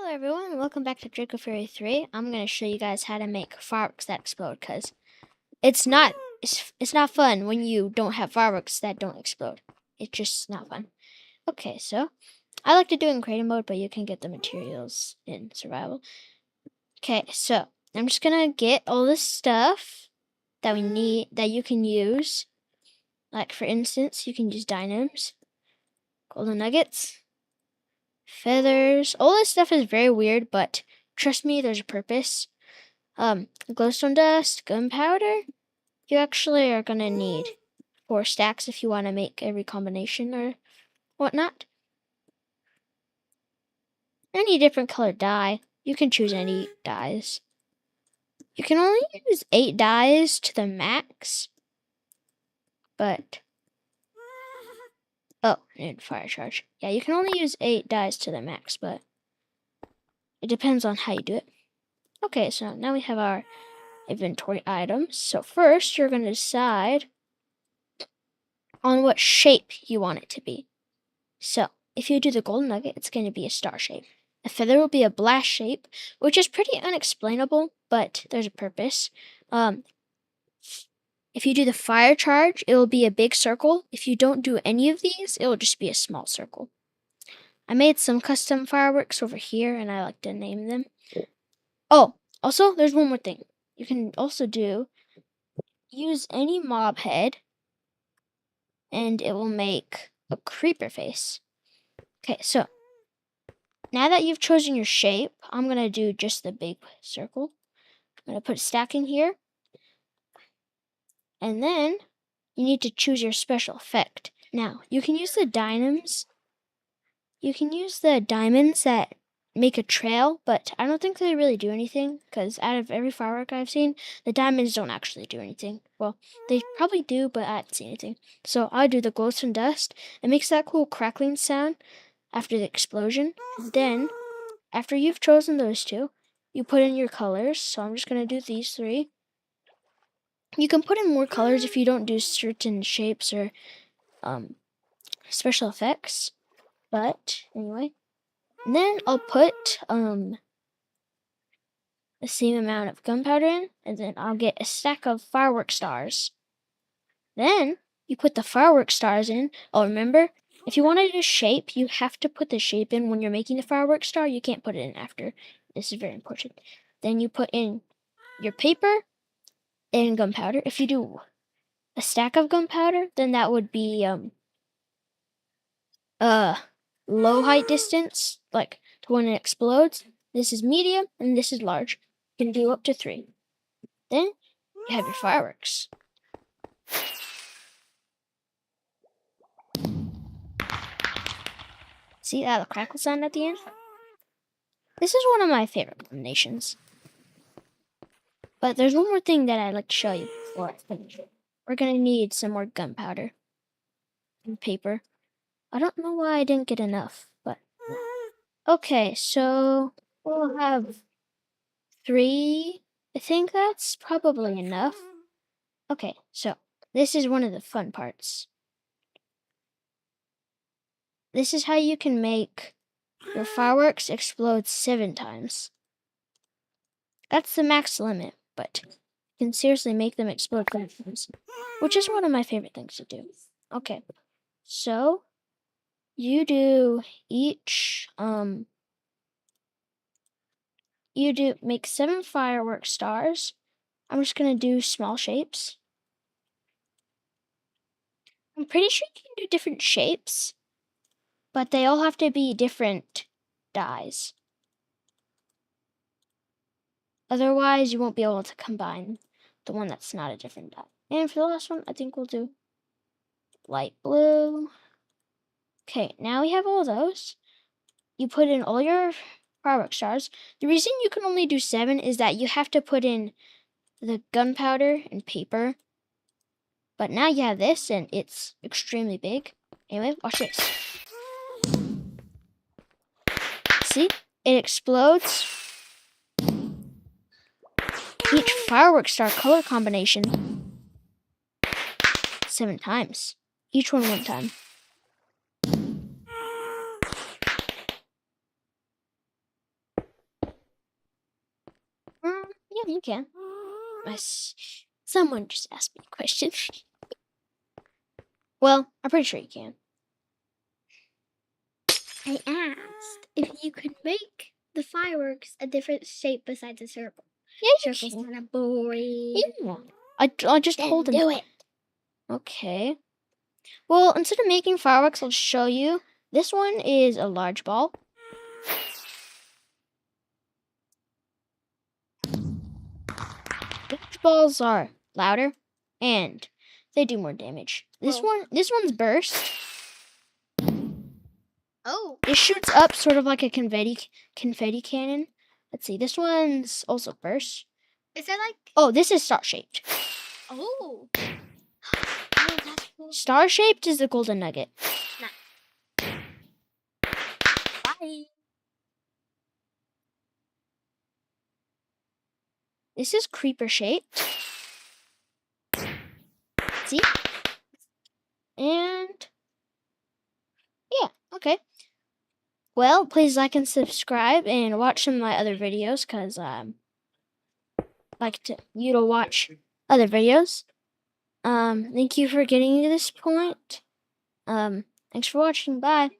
Hello everyone, welcome back to Draco Fury 3. I'm going to show you guys how to make fireworks that explode because it's not fun when you don't have fireworks that don't explode. It's just not fun. Okay, so I like to do it in creative mode, but you can get the materials in survival. Okay, so I'm just going to get all this stuff that we need that you can use. Like for instance, you can use dynams, golden nuggets, feathers. All this stuff is very weird, but trust me, there's a purpose. Glowstone dust, gunpowder. You actually are gonna need 4 stacks if you want to make every combination or whatnot. Any different colored dye. You can choose any dyes. You can only use 8 dyes to the max, but and fire charge. Yeah, you can only use 8 dyes to the max, but it depends on how you do it. Okay, so now we have our inventory items. So first, you're going to decide on what shape you want it to be. So if you do the golden nugget, it's going to be a star shape. A feather will be a blast shape, which is pretty unexplainable, but there's a purpose. If you do the fire charge, it will be a big circle. If you don't do any of these, it will just be a small circle. I made some custom fireworks over here, and I like to name them. Oh, also, there's one more thing. You can also use any mob head, and it will make a creeper face. Okay, so now that you've chosen your shape, I'm going to do just the big circle. I'm going to put a stack in here. And then you need to choose your special effect. Now, you can use the dynams. You can use the diamonds that make a trail, but I don't think they really do anything because out of every firework I've seen, the diamonds don't actually do anything. Well, they probably do, but I haven't seen anything. So I do the glowstone dust. It makes that cool crackling sound after the explosion. Then, after you've chosen those two, you put in your colors. So I'm just going to do these 3. You can put in more colors if you don't do certain shapes or special effects. But anyway, and then I'll put the same amount of gunpowder in, and then I'll get a stack of firework stars. Then you put the firework stars in. Oh, remember, if you want to do shape, you have to put the shape in when you're making the firework star. You can't put it in after. This is very important. Then you put in your paper and gunpowder. If you do a stack of gunpowder, then that would be low height distance, like to when it explodes. This is medium and this is large. You can do up to 3. Then you have your fireworks. See that crackle sound at the end? This is one of my favorite combinations. But there's one more thing that I'd like to show you before I finish. We're gonna need some more gunpowder and paper. I don't know why I didn't get enough, but okay, so we'll have 3. I think that's probably enough. Okay, so this is one of the fun parts. This is how you can make your fireworks explode 7 times. That's the max limit, but you can seriously make them explode 5 times, which is one of my favorite things to do. Okay, so you do each, make 7 firework stars. I'm just gonna do small shapes. I'm pretty sure you can do different shapes, but they all have to be different dyes. Otherwise, you won't be able to combine the one that's not a different dye. And for the last one, I think we'll do light blue. Okay, now we have all those. You put in all your firework stars. The reason you can only do 7 is that you have to put in the gunpowder and paper. But now you have this, and it's extremely big. Anyway, watch this. See? It explodes. Each firework star color combination 7 times. Each one 1 time. you can. Someone just asked me a question. Well, I'm pretty sure you can. I asked if you could make the fireworks a different shape besides a circle. Yeah, Circle's kind of boring. Yeah. I just Then told him. do it. Okay. Well, instead of making fireworks, I'll show you. This one is a large ball. Large balls are louder and they do more damage. This one's burst. Oh. It shoots up sort of like a confetti cannon. Let's see. This one's also burst. Is that like? Oh, this is star shaped. Oh. Oh, that's cool. Star shaped is the golden nugget. Bye. This is creeper shaped. See? And yeah, okay. Well, please like and subscribe and watch some of my other videos because like you to watch other videos. Thank you for getting to this point. Thanks for watching. Bye.